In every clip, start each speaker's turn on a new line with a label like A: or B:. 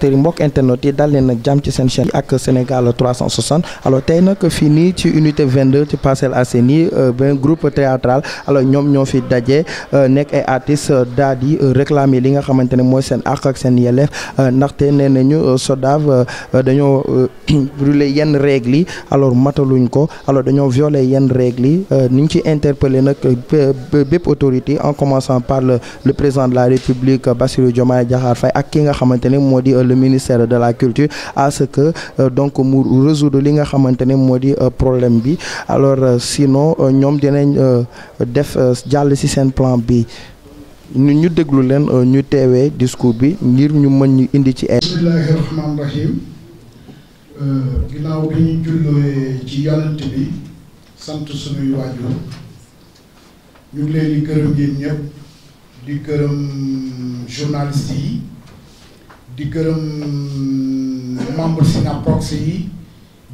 A: téléspectateurs yi mbokk internet yi dal leen nag jàmm ci seen chaîne ak Sénégal 360 alors tey nag fii nii ci unité 22 ci Parcelles Assainies benn groupe théâtral alors ñoom ñoo fi daje nekk ay artistes daal di réclamer li nga xamante ne mooy seen àq ak seen yelleef ndaxte nee nañu SODAV dañoo brûler yenn règles yi alors mataluñ ko alors dañoo violer yenn règles yi ni ñu ci interpellé nag bépp autorité en commençant par le président de la République Bassirou Diomaye Diakhar Faye ak ki nga xamante ne moo di le ministère de la culture à ce que donc mu résoudre li nga xamante ne moo di problème bi alors sinon ñoom dinañ def jàll ci seen plan bi ñu déglu leen ñu teewee discours bi ngir ñu mën ñu indi ci ay.
B: bismillahi rahmaani rahim ginnaaw bi ñu jullee ci yonent bi sant sunuy waajur ñu ngi leen di gërëm yéen ñëpp di gërëm journalistes yi di gërëm membres SYNAPROX yi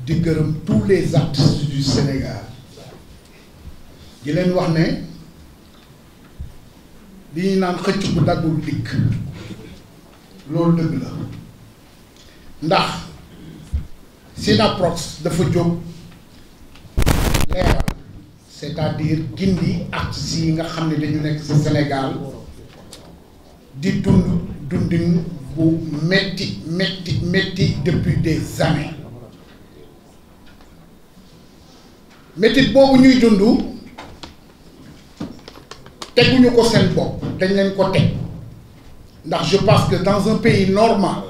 B: di gërëm tous les artistes du Sénégal di leen wax ne li ñuy naan xëcc bu daggul dikk loolu dëgg la ndax SYNAPROX dafa jóg leeral c'est-à-dire gindi artistes yi nga xam ne dañu nekk ci Sénégal di dundin bu metti depuis des années métti boobu ñuy dund teguñu ko seen bopp dañ leen ko teg ndax je pense que dans un pays normal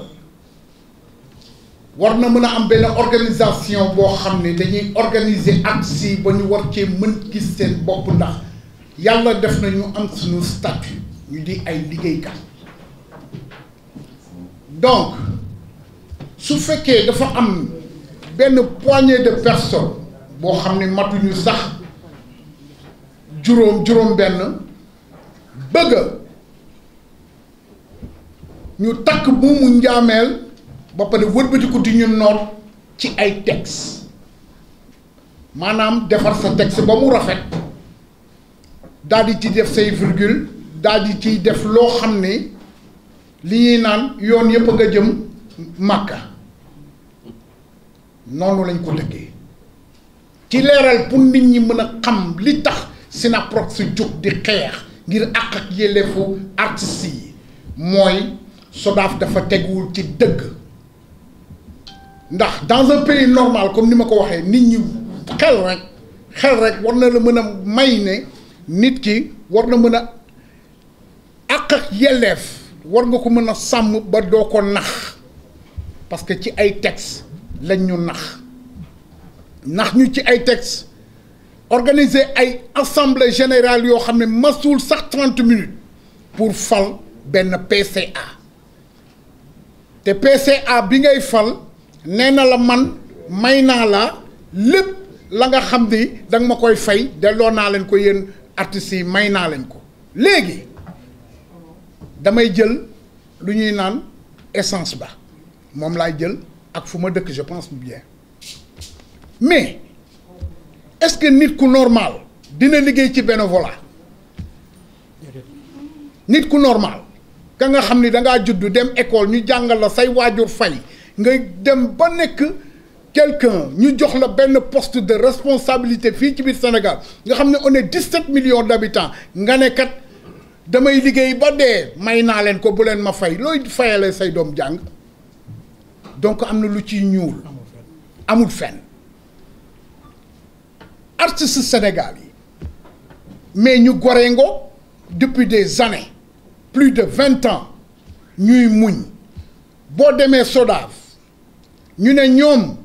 B: war na mën a am benn organisation boo xam ne dañuy organiser artistes yi ba ñu war cee mën gis seen bopp ndax yàlla def na ñu am suñu statut ñu di ay liggéeykat donc su fekkee dafa am benn poignée de personnes boo xam ne matuñu sax juróom benn bëgg ñu takk buumu njaameel ba pare wëlbatiku di ñu noot ci ay texte maanaam defar sa texte ba mu rafet daal di ci def say virgule daal di ciy def loo xam ne li ñuy naan yoon yëpp nga jëm Màkka noonu lañ ko tëggee ci leeral pour nit ñi mën a xam li tax SYNAPROX si jóg di xeex ngir àq ak yelleefu artistes yi mooy SODAV dafa teguwul ci dëgg ndax dans un pays normal comme ni ma ko waxee nit ñi xel rek war na la mën a may ne nit ki war na mën a àq ak yelleef war nga ko mën a sàmm ba doo ko nax parce que ci ay texte lañ ñu nax ñu ci ay texte organiser ay assemblée générale yoo xam ne masul sax 30 minutes pour fal benn PCA te PCA bi ngay fal nee na la man may naa la lépp la nga xam ni danga ma koy fay delloo naa leen ko yéen artistes yi may naa leen ko léegi damay jël lu ñuy naan essence ba moom laay jël ak fu ma dëkk je pense bien mais est-ce que nit ku normal dina liggéey ci bénévolat nit ku normal ka nga xam ni dangaa juddu dem école ñu jàngal la say waajur fay nga dem ba nekk quelqu'un ñu jox la benn poste de responsabilité fii ci biir Sénégal nga xam ne on est 17 millions d'habitants nga ne kat damay liggéey ba dee may naa leen ko bu leen ma fay looy fayale say doom jàng donc am na lu ciy ñuul amul fenn artistes Sénégal yi mais ñu goree ngo depuis des années plus de 20 ans ñuy muñ boo demee SODAV ñu ne ñoom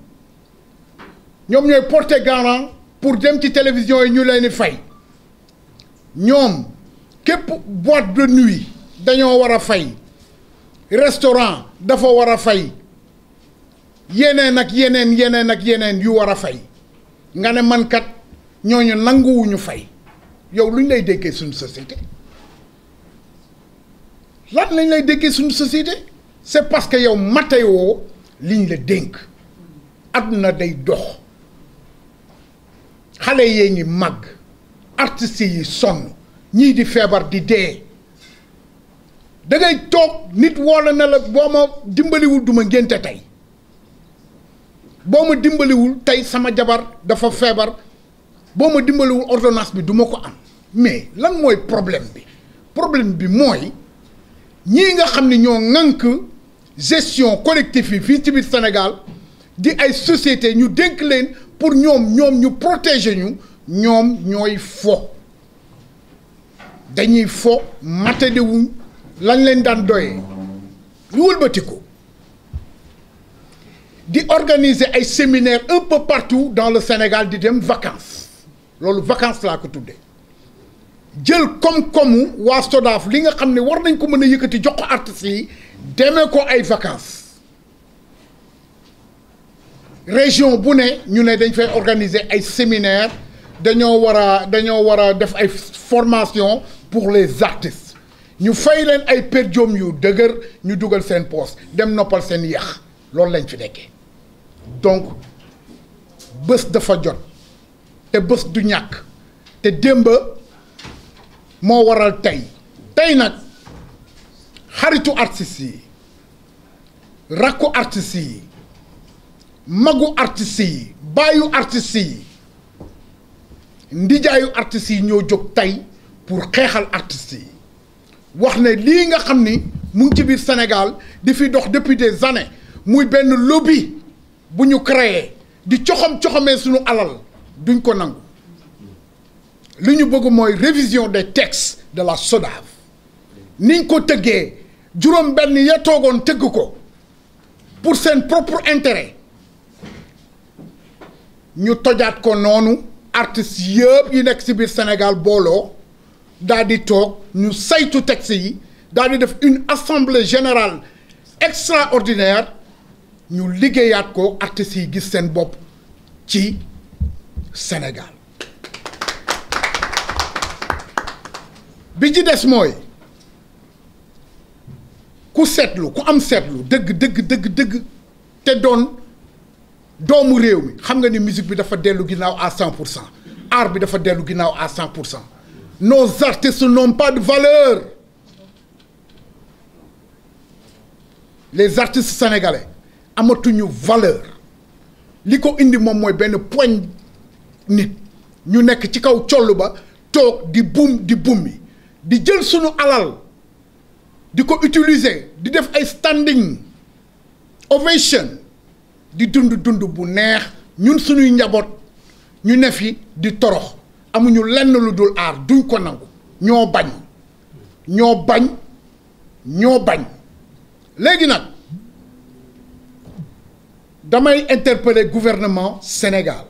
B: ñooy porter garant pour dem ci télévision yi ñu leen di fay ñoom képp boîte de nuit dañoo war a fay restaurant dafa war a fay yeneen ak yeneen yu war a fay nga ne man kat ñooñu nanguwuñu fay yow luñ lay déggee suñu société lan lañ lay déggee suñu société c'est parce que yow matewoo liñ la dénk àdduna day dox xale yee ngi màgg artistes yi sonn ñii di feebar di dee da ngay toog nit woola ne la boo ma dimbaliwul du ma ngénte tey boo ma dimbaliwul tey sama jabar dafa feebar boo ma dimbaliwul ordonnance bi du ma ko am mais lan mooy problème bi mooy ñii nga xam ne ñoo ŋànk gestion collective yi fii ci biir Sénégal di ay société ñu dénk leen pour ñoom ñu protéger ñu ñoom ñooy fo dañuy fo matadiwuñ lañ leen daan doyee ñu wëlbatiku di organiser ay séminaires un peu partout dans le Sénégal di dem vacances loolu vacances laa ko tuddee jël koom-koomu waa SODAV li nga xam ne war nañ ko mën a yëkkati jox ko artistes yi demee ko ay vacances région bu ne ñu ne dañ fay organiser ay séminaires dañoo war a def ay formation pour les artistes ñu fay leen ay per diem yu dëgër ñu dugal seen poos dem noppal seen yax loolu lañ fi nekkee donc bés dafa jot te bés du ñàkk te démb moo waral tey nag xaritu artistes yi rakku artistes yi magu artistes yi baayu artistes yi ndijaayu artistes yi ñoo jóg tey pour xeexal artistes yi wax ne lii nga xam ni mu ngi ci biir Sénégal di fi dox depuis des années muy benn lobby bu ñu créé di coxamee suñu alal duñ ko nangu li ñu bëgg mooy révision des textes de la SODAV niñ ko tëggee juróom benn ya toogoon tëgg ko pour seen propre intérêt ñu tojaat ko noonu artistes yëpp yi nekk ci biir Sénégal booloo daal di toog ñu saytu texte yi daal di def une assemblée générale extraordinaire ñu liggéeyaat ko artistes yi gis seen bopp ci Sénégal bi ci des mooy ku seetlu ku am seetlu dëgg te doon doomu réew mi xam nga ni musique bi dafa dellu ginnaaw à 100% art bi dafa dellu ginnaaw à 100%. Nos artistes n'ont pas de valeur. Les artistes sénégalais amatuñu valeur li ko indi moom mooy benn poigne nit ñu nekk ci kaw coll ba toog di bummi di jël sunu alal di ko utiliser di def ay standing ovation di dund bu neex ñun suñuy njaboot ñu ne fi di torox amuñu lenn lu dul aar duñ ko nangu ñoo bañ léegi nag damay interpeller gouvernement Sénégal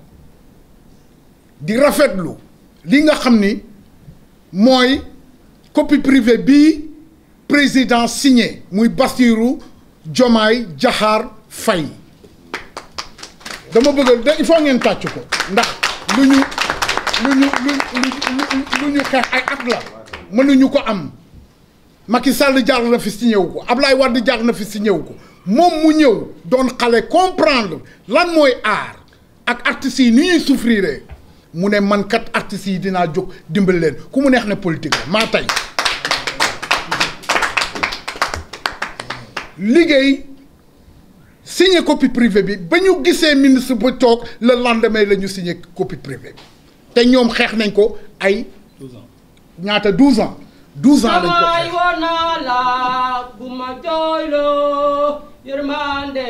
B: di rafetlu li nga xam ni mooy copie privée bi président signé muy Bassirou Diomaye Diakhar Faye dama bëgg il faut ngeen tàcc ko ndax lu ñu xeex ay at la mënuñu ko am Macky Sall jaar na fi signé wu ko Ablaye Wade jaar na fi signé wu ko moom mu ñëw doon xale comprendre lan mooy art ak artistes yi ni ñuy souffrir mu ne man kat artistes yi dinaa jóg dimbali leen ku mu neex ne politique la maa tey liggéey signé copie privée bi ba ñu gisee ministre ba toog le lendemain la ñu signé copie privée bi te ñoom xeex nañ ko ay 12 ans ñaata 12 ans 12 ans lañ ko xeex
C: wona la bu ma jooyloo yërmande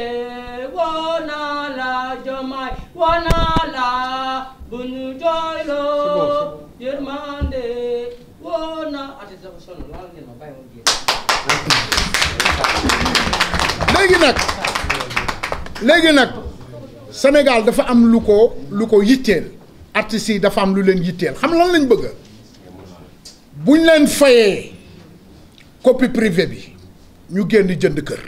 C: wona la Diomaye wona la bu ñu jooyloo yërmande wona
B: léegi nag Sénégal dafa am lu ko yitteel artistes yi dafa am lu leen yitteel xam lan lañ bëgg buñ leen fayee copie privée bi ñu génn jënd kër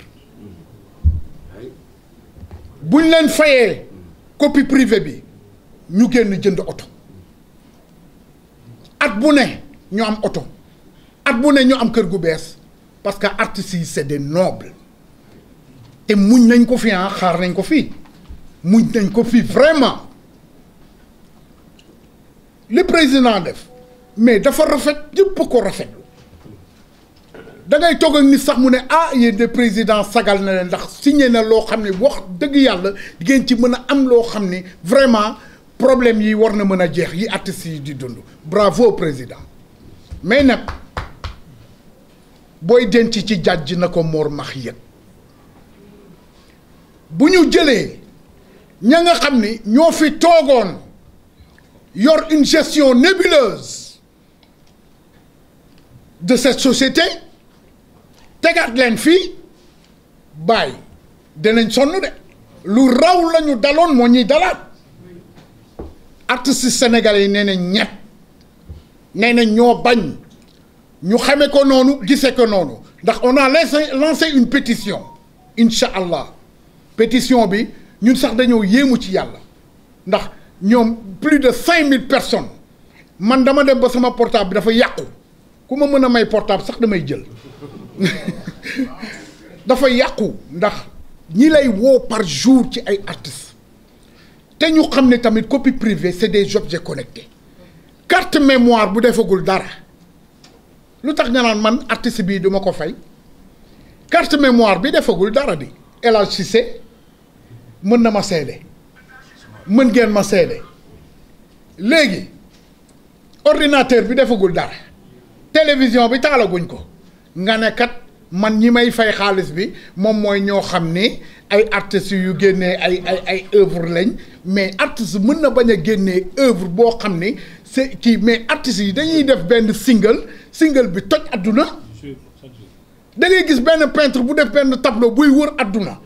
B: buñ leen fayee copie privée bi ñu génn jënd oto at bu ne ñu am oto at bu ne ñu am kër gu bees parce que artistes yi c'est des nobles te muñ nañ ko fi xaar nañ ko fii muñ nañ ko fii vraiment li président def mais dafa rafet yëpp ko rafetlu da ngay toog ak nit sax mu ne ah yéen de président sagal na leen ndax signé na loo xam ne wax dëgg yàlla di ngeen ci mën a am loo xam ni vraiment problème yi war na mën a jeex yi artistes yi di dund bravo président mais nag booy denc ci jàjj na ko Mor Max yëg bu ñu jëlee ña nga xam ni ñoo fi toogoon yor une gestion nébuleuse de cette société tegaat leen fii bàyyi dinañ sonn de lu raw la ñu daloon moo ñuy dalaat artistes sénégalais yi nee na ñett nee na ñoo bañ ñu xamee ko noonu gisee ko noonu ndax on a lancé une pétition incha allah pétition bi ñun sax dañoo yéemu ci yàlla ndax ñoom plus de 5000 personnes man dama dem ba sama portable bi dafa yàqu ku ma mën a may portable sax damay jël dafa yàqu ndax ñi lay woo par jour ci ay artistes te ñu xam ne tamit copie privée c'est des objets connectés carte mémoire bu defagul dara lu tax nga naan man artiste bii duma ko fay carte mémoire bi defagul dara di El Hadj Cissé mën na ma seede mën ngeen ma seede léegi ordinateur bi defagul dara télévision bi taalaguñ ko nga ne kat man ñi may fay xaalis bi moom mooy ñoo xam ni ay artistes yu génnee ay œuvre lañ mais artiste mën na bañ a génnee œuvre boo xam ni c'est kii mais artistes yi dañuy def benn single bi toj adduna da ngay gis benn peintre bu def benn tableau buy wër adduna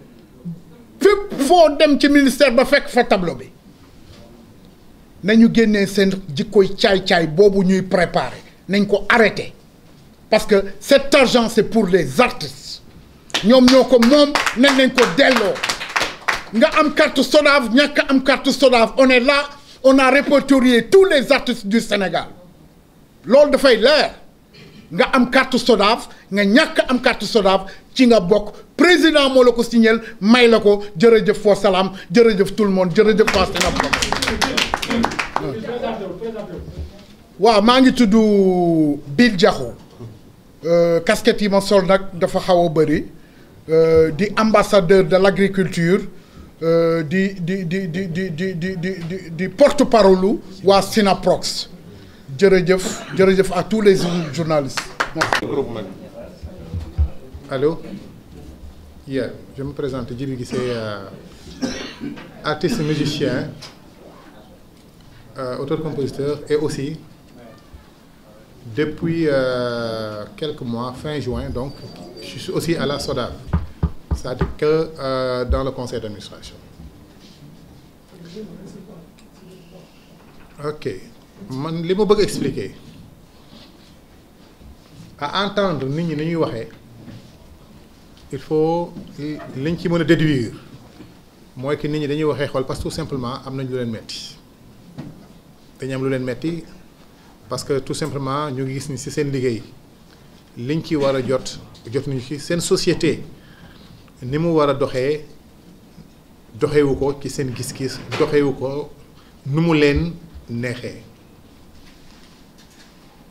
B: fépp foo dem ci ministère ba fekk fa tableau bi nañu génnee seen jikkoy caay-caay boobu ñuy préparer nañ ko arrêter parce que cet argent c'est pour les artistes ñoom ñoo ko moom nañ ko delloo nga am carte SODAV ñàkk am carte SODAV on est là on a répertorié tous les artistes du Sénégal loolu dafay leer nga am carte SODAV nga ñàkk am carte SODAV ci nga bokk président moo la ko signal may la ko jërëjëf foo salaam jërëjëf tout le monde jërëjëf waa Sénégal. waaw maa ngi tudd Bill Diakhou casquette yi ma sol nag dafa xaw a bëri di ambassadeur de l'agriculture di porte-parole waa Sinaprox jërëjëf à tous les journalistes.
D: Allô? Yeah, je me présente, Djibi Guissé, artiste musicien, auteur-compositeur et aussi depuis quelques mois, fin juin, donc je suis aussi à la SODAV, c'est-à-dire que dans le conseil d'administration. Ok, man li ma bëgg expliquer à entendre nit ñi ni ñuy waxee il faut liñ ci mën a déduire mooy que nit ñi dañuy waxee xool parce que tout simplement am nañ lu leen metti dañu am lu leen metti parce que tout simplement ñu ngi gis ni ci seen liggéey liñ ci war a jot nañu ci seen société ni mu war a doxeewu ko ci seen gis-gis doxewu ko nu mu leen neexee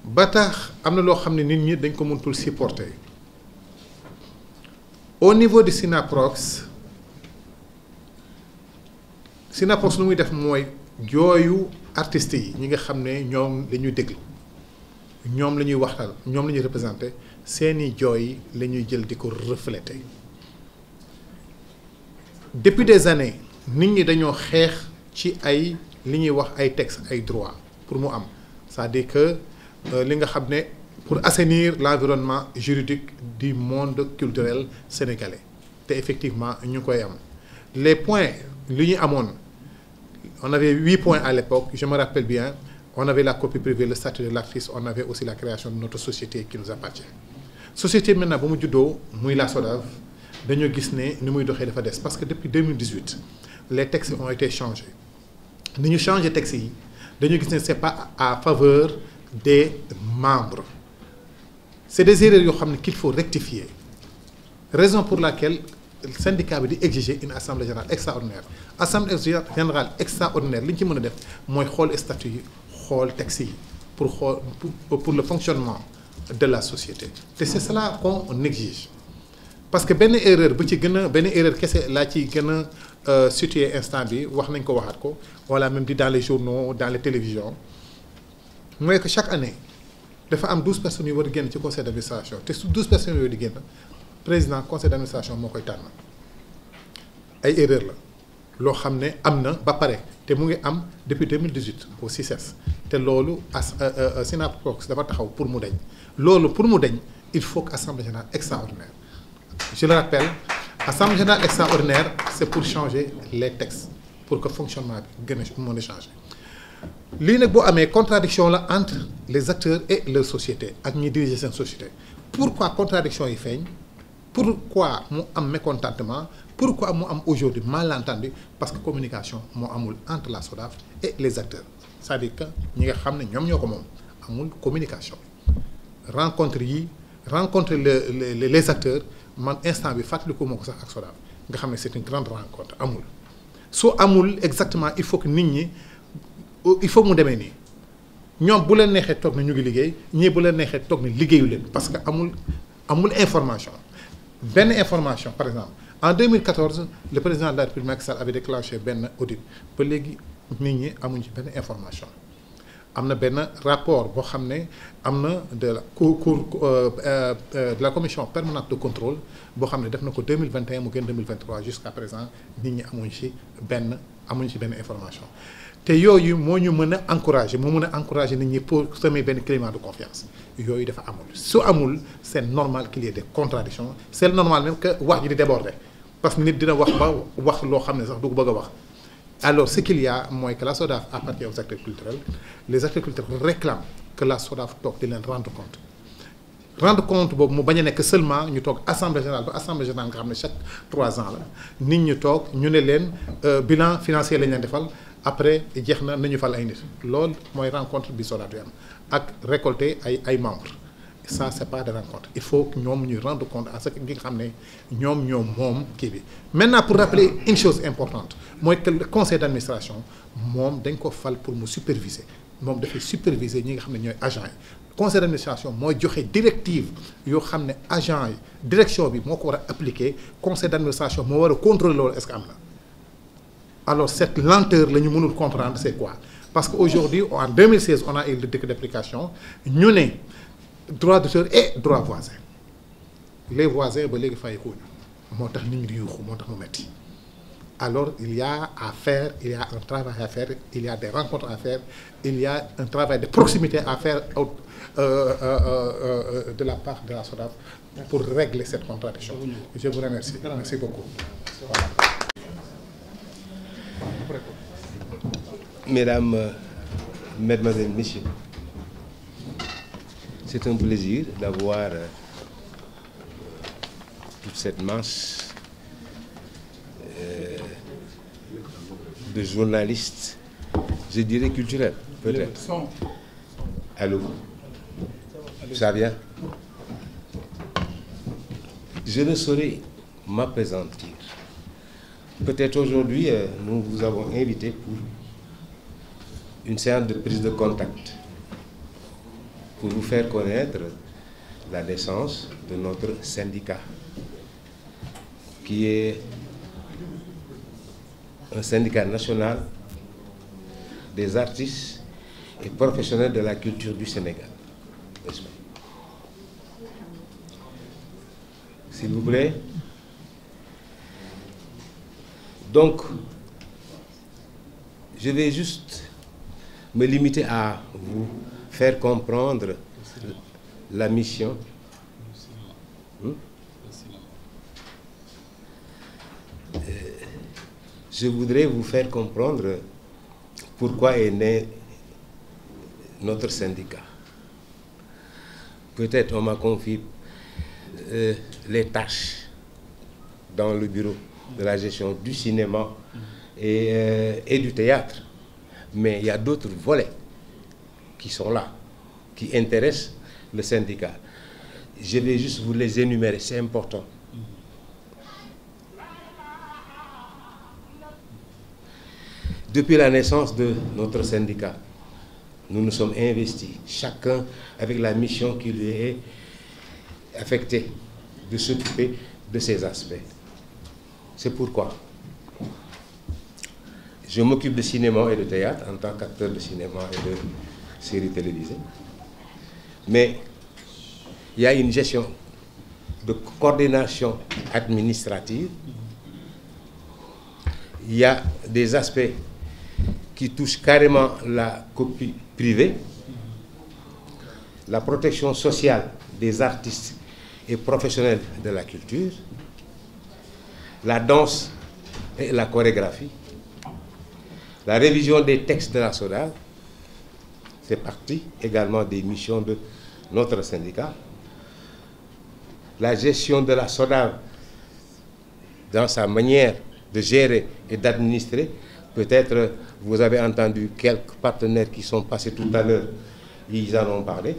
D: ba tax am na loo xam ne nit ñi dañ ko mënatul supporter au niveau de Sinaprox lu muy def mooy jooyu artistes yi ñi nga xam ne ñoom la ñuy déglu ñoom la ñuy waxtal ñoom la ñuy représenté seeni jooy la ñuy jël di ko refléter depuis des années nit ñi dañoo xeex ci ay li ñuy wax ay textes ay droits pour mu am c'est-à-dire que li nga xam ne pour assainir l'environnement juridique du monde culturel sénégalais te effectivement ñu koy am les points li ñu amoon on avait 8 points à l'époque je me rappelle bien on avait la copie privée le statut de l'artiste on avait aussi la création de notre société qui nous appartient société maintenant ba mu juddoo muy la SODAV dañoo gis ne ni muy doxee dafa des parce que depuis 2018 les textes ont été changés ni ñu changé textes yi dañoo gis ne c'est pas à faveur des membres c'est des erreurs yoo xam ne qu'il faut rectifier raison pour laquelle syndicat bi di exiger une assemblée générale extraordinaire assemblée générale extraordinaire li ñu ci mën a def mooy xool statut yi xool texte yi pour le fonctionnement de la société te c'est cela qu'on exige parce que benn erreur bu ci gën a benn erreur kese laa ci gën a situé instant bi wax nañ ko waxaat ko wala même di dans les journaux dans les télévisions mooy que chaque année dafa am 12 personnes yu war a génn ci conseil d'administration te su 12 personnes yooyu di génn président conseil d'administration moo koy tànn ay erreur la loo xam ne am na ba pare te mu ngi am depuis 2018 au CICES te loolu SYNAPROX dafa taxaw pour mu deñ loolu pour mu deñ il faut que assemblée générale extraordinaire je le rappelle assemblée générale extraordinaire c'est pour changer les textes pour que fonctionnement bi gën a mën a changer lii nag boo amee contradiction la entre les acteurs et leur société ak ñi diriger seen société pourquoi contradiction yi feeñ pourquoi mu am mécontentement pourquoi mu am aujourd'hui malentendu parce que communication moo amul entre la SODAV et les acteurs c'est-à-dire que ñi nga xam ne ñoom ñoo ko moom amul communication rencontre les acteurs man instant bi fàttaliku moo ko sax ak SODAV nga xam ne c'est une grande rencontre amul soo amul exactement il faut que nit ñi il faut mu demee nii ñoom bu leen neexee toog na ñu ngi liggéey ñii bu leen neexee toog na liggéeyu leen parce que amul information benn information par exemple en 2014 le président de la République Macky Sall avait déclenché benn audit ba léegi nit ñi amuñ ci benn information am na benn rapport boo xam ne am na de la de la commission permanente de contrôle boo xam ne def na ko 2021 mu gën 2023 jusqu'à présent nit ñi amuñ ci benn information te yooyu moo ñu mën a encourager moo mën a encourager nit ñi pour semer benn climat de confiance yooyu dafa amul su amul c'est normal qu'il y ait des contradictions c'est normal même que wax ji di déborder parce que nit dina wax ba wax loo xam ne sax du ko bëgg a wax alors ce qu'il y a mooy que la SODAV appartient aux acteurs culturels les acteurs culturels réclament que la SODAV toog di leen rendre compte boobu mu bañ a nekk seulement ñu toog assemblée générale ba assemblée générale nga xam ne chaque 3 ans la nit ñi toog ñu ne leen bilan financier lañ leen defal après jeex na nañu fal ay nit loolu mooy rencontre bi SODAV di am ak récolter ay membres ça c'est pas de rencontre il faut que ñoom ñuy rendre compte à ce que nga xam ne ñoom moom kii bi maintenant pour rappeler une chose importante mooy que le conseil d'administration moom dañ ko fal pour mu superviser moom dafay superviser ñi nga xam ne ñooy agents yi conseil d'administration mooy joxe directive yoo xam ne agent yi direction bi moo ko war a appliquer conseil d'administration moo war a contrôler loolu est-ce que am na alors cette lenteur la ñu mënul comprendre c'est quoi parce que aujourd'hui en 2016 on a eu le décret d'application ñu ne droit d'auteur et droit voisin les voisins ba léegi fayekuñu moo tax nit ñi di yuuxu moo tax mu metti alors il y a à faire il y a un travail à faire il y a des rencontres à faire il y a un travail de proximité à faire de la part de la SODAV pour régler cette contradiction je vous remercie merci beaucoup voilà.
E: Mesdames, Mesdemoiselles, Messieurs, c'est un plaisir d'avoir toute cette masse de journalistes, je dirais culturels, peut-être. Allô? Ça vient? Je ne saurais m'appesantir. Peut-être aujourd'hui, nous vous avons invité pour une séance de prise de contact pour vous faire connaître la naissance de notre syndicat, qui est un syndicat national des artistes et professionnels de la culture du Sénégal. N'est-ce pas? S'il vous plaît. Donc, je vais juste me limiter à vous faire comprendre la mission. Je voudrais vous faire comprendre pourquoi est né notre syndicat. Peut-être on m'a confié les tâches dans le bureau de la gestion du cinéma et du théâtre. Mais il y a d'autres volets qui sont là, qui intéressent le syndicat. Je vais juste vous les énumérer, c'est important. Depuis la naissance de notre syndicat, nous nous sommes investis, chacun avec la mission qui lui est affectée, de s'occuper de ces aspects. C'est pourquoi je m'occupe de cinéma et de théâtre en tant qu'acteur de cinéma et de séries télévisées. Mais il y a une gestion de coordination administrative. Il y a des aspects qui touchent carrément la copie privée, la protection sociale des artistes et professionnels de la culture, la danse et la chorégraphie, la révision des textes de la SODAV, c'est partie également des missions de notre syndicat, la gestion de la SODAV dans sa manière de gérer et d'administrer. Peut-être vous avez entendu quelques partenaires qui sont passés tout à l'heure, ils en ont parlé,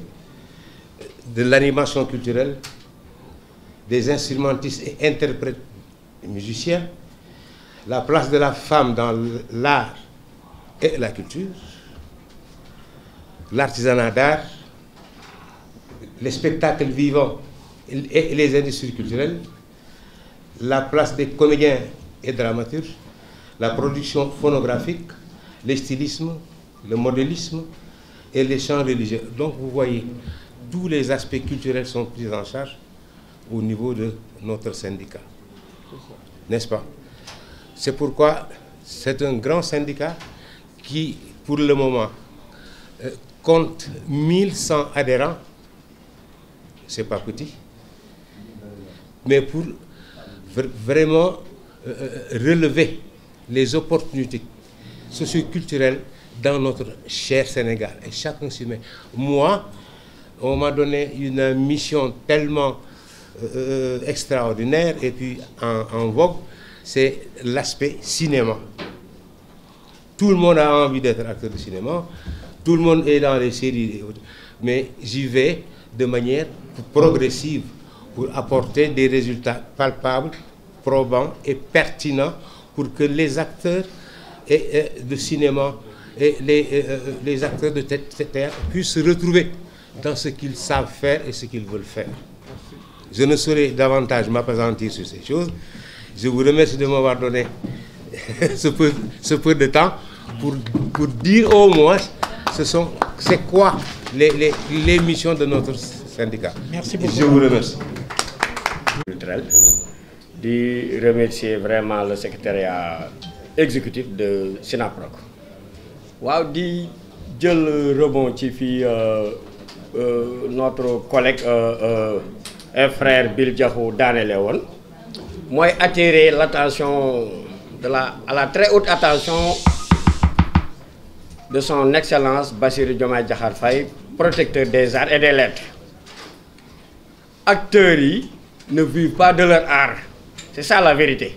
E: de l'animation culturelle, des instrumentistes et interprètes et musiciens, la place de la femme dans l'art et la culture, l'artisanat d'art, les spectacles vivants et les industries culturelles, la place des comédiens et dramaturges, la production phonographique, les stylismes, le modélisme et les chants religieux. Donc vous voyez, tous les aspects culturels sont pris en charge au niveau de notre syndicat. N'est-ce pas? C'est pourquoi c'est un grand syndicat qui, pour le moment, compte 1100 adhérents. C'est pas petit. Mais pour vraiment relever les opportunités socioculturelles dans notre cher Sénégal. Et chacun s'y met. Moi, on m'a donné une mission tellement extraordinaire et puis en vogue, c'est l'aspect cinéma. Tout le monde a envie d'être acteur de cinéma, tout le monde est dans les séries, mais j'y vais de manière progressive pour apporter des résultats palpables, probants et pertinents pour que les acteurs de cinéma et les acteurs de théâtre puissent se retrouver dans ce qu'ils savent faire et ce qu'ils veulent faire. Je ne saurais davantage m'appesantir sur ces choses. Je vous remercie de m'avoir donné ce peu de temps pour dire au moins c'est quoi les missions de notre syndicat.
B: Merci beaucoup.
E: Je vous remercie.
F: De remercier vraiment le secrétariat exécutif de SYNAPROC. waaw di jël rebond ci fi notre collègue et frère Bill Diakhou daanele woon mooy attirer l'attention à la très haute attention de son excellence Bassirou Diomaye Diakhar Faye, protecteur des arts et des lettres. Acteurs yi ne vivent pas de leur art, c'est ça la vérité.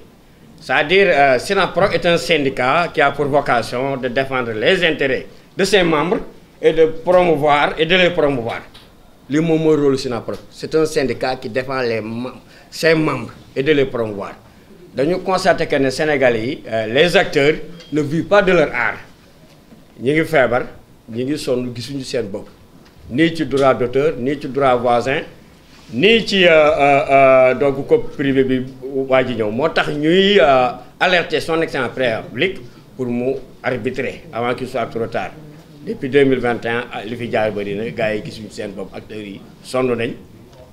F: C'est-à-dire SYNAPROC est un syndicat qui a pour vocation de défendre les intérêts de ses membres et de promouvoir et de les promouvoir. Le moment rôle SYNAPROC, c'est un syndicat qui défend ses membres et de les promouvoir. Nous constatons que les Sénégalais, les acteurs, ne vivent pas de leur art. Nous sommes faibles, nous sommes ni ci droit d'auteur, ni ci droit voisin, ni ci donc copie privée bi waa ji ñëw moo tax ñuy alerter son excellence public pour mu arbitrer avant qu'il soit trop tard. Depuis 2021 li fi jaar bari na gars yi gisuñu seen bopp acteurs yi sonn nañ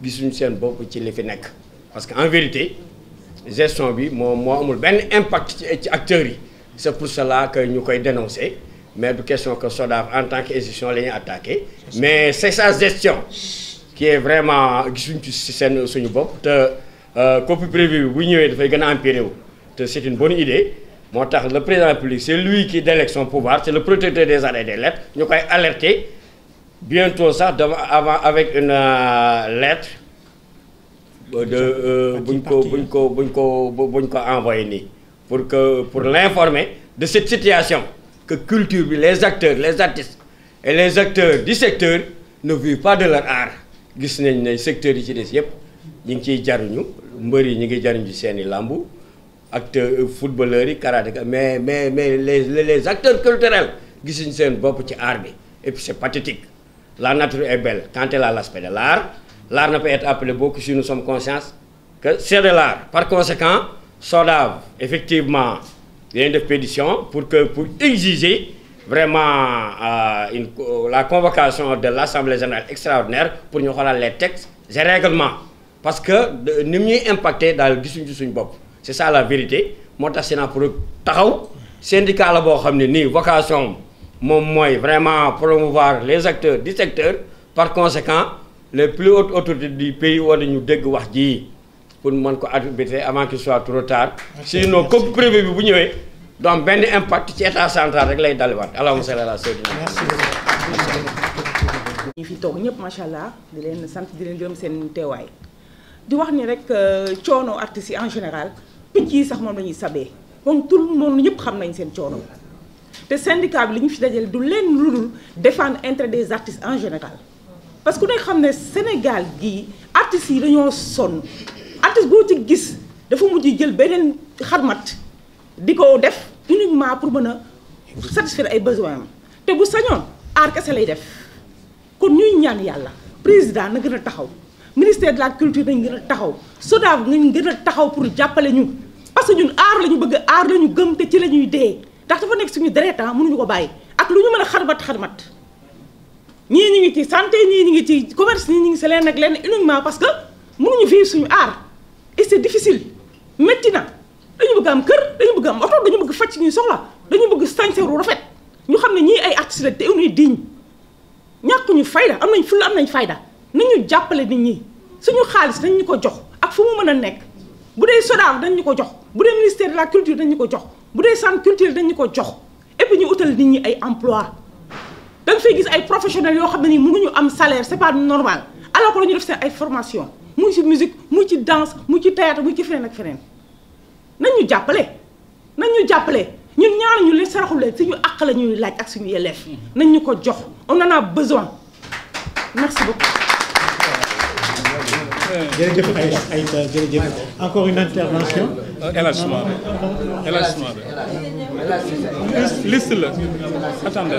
F: gisuñu seen bopp ci li fi nekk parce que en vérité gestion bi moo amul benn impact ci acteurs yi. C'est pour cela que ñu koy dénoncer mais du question que SODAV en tant qu'institution la ñuy attaqué mais c'est sa gestion qui est vraiment gisuñ ci seen suñu bopp te copie privée bi bu ñëwee dafay gën a empirer wu te c'est une bonne idée. Moo tax le président de la République c'est lui qui délègue son pouvoir, c'est le protecteur des arts et des lettres. Ñu koy alerter bientôt sax avant avec une lettre de buñ ko envoyé nii pour l'informer de cette situation que culture bi les acteurs, les artistes et les acteurs du secteur ne vivent pas de leur art. Gis nañ ne secteurs yi ci des yëpp ñu ngi ciy jaruñu mbër yi ñu ngi jaruñu ci seeni làmbu acteurs footballeurs yi karatéka mais les acteurs culturels gisuñu seen bopp ci art bi Et puis c'est pathétique. La nature est belle quand elle a l'aspect de l'art. L'art ne peut être appelé beau que si nous sommes conscients que c'est de l'art. Par conséquent, SODAV, effectivement, il y a une pétition pour exiger vraiment la convocation de l'Assemblée générale extraordinaire pour nous voir les textes et règlements. Parce que nous sommes impactés dans le discours. C'est ça la vérité. Moi, je suis pour taxaw syndicat la boo xam ne nii vocation moom mooy vraiment promouvoir les acteurs du secteur. Par conséquent, les plus hautes autorités du pays war nañu dégg wax ji pour mën ko arbitrer avant qu'il soit trop tard. Sinon comme privé bi bu ñëwee donc benn impact ci état central rek lay daliwaat. Allahumma salli ala sayyidina.
G: ñi fi toog ñëpp macha allah di leen sant di leen gërëm seen teewaay di wax ni rek coono artistes yi en général picc yi sax moom la ñuy sabee donc tout le monde ñëpp xam nañ seen coono te syndicat bi li ñu fi dajale du leen lu dul défendre intérêt des artistes en général. parce que nekk xam ne Sénégal gii artistes yi dañoo sonn artiste boo ci gis dafa mujj jël beneen xarmat di ko def uniquement pour mën a satisfaire ay besoins am te bu sañoon aar kese lay def. kon ñuy ñaan yàlla président na gën a taxaw ministère de la culture nañ gën a taxaw SODAV nañ gën a taxaw pour jàppale ñu parce que ñun aar la ñu bëgg aar la ñu gëm te ci la ñuy dee ndax dafa nekk suñu deret mënuñu ko bàyyi ak lu ñu mën a xarmat ñii ñu ngi ci santé ñii ñu ngi ci commerce ñii ñu ngi si leen ak leen uniquement parce que mënuñu vivre suñu aar et c'est difficile métti na dañu bëgg am kër dañu bëgg am oto dañu bëgg faj ñuy soxla dañu bëgg sañse ru rafet ñu xam ne ñii ay artistes la te on est digne ñàkkuñu fayda am nañ fulla am nañ fayda nañu jàppale nit ñi suñu xaalis dañ ñu ko jox ak fu mu mën a nekk bu dee SODAV dañ ñu ko jox bu dee ministère de la culture dañ ñu ko jox bu dee centre culturel dañ ñu ko jox et puis ñu utal nit ñi ay emploi da nga fay gis ay professionnels yoo xam ne nii mënuñu am salaire c'est pas normal alors que dañu def seen ay formation muy ci musique muy ci danse muy ci théâtre muy ci feneen ak feneen nañ ñu jàppale ñun ñaanuñu leen saraxuleen suñu àq la ñuy laaj ak suñu yelleef nañ ñu ko jox on en a besoin merci beaucoup.
H: jërëjëf Aïcha jërëjëf encore une intervention.
I: Élargissement liste la attendez.